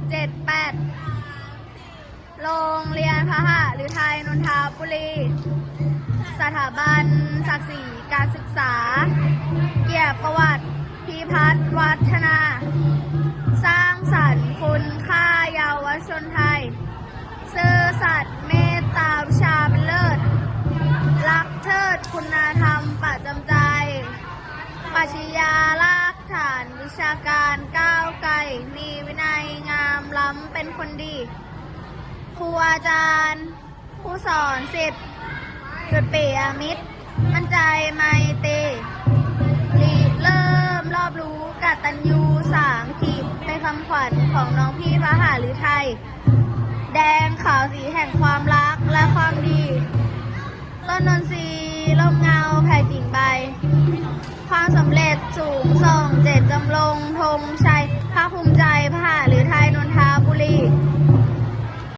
8โรงเรียนพหฤทัยนนทบุรีสถาบันศักดิ์ศรีการศึกษาเกียรติประวัติพิพัฒน์วัฒนา สร้างสรรค์คุณค่าเยาวชนไทยซื่อสัตย์เมตตาวิชาเป็นเลิศรักเทิดคุณธรรมประจำใจปรัชญารากฐานวิชาการก้าวไกลมีวินัยงามล้ำเป็นคนดีครูอาจารย์ผู้สอนศิษย์จุดเปี่ยมิตรมั่นใจไมตรีรีเริ่มรอบรู้กตัญญูสามัคคีเป็นคำขวัญของน้องพี่พหฤทัยแดงขาวสีแห่งความรักและความดีต้นนนทรีร่มเงาแผ่กิ่งใบความสำเร็จสูงส่งเจตจำลงธงชัยภาคภูมิใจพหฤทัยนนทบุรี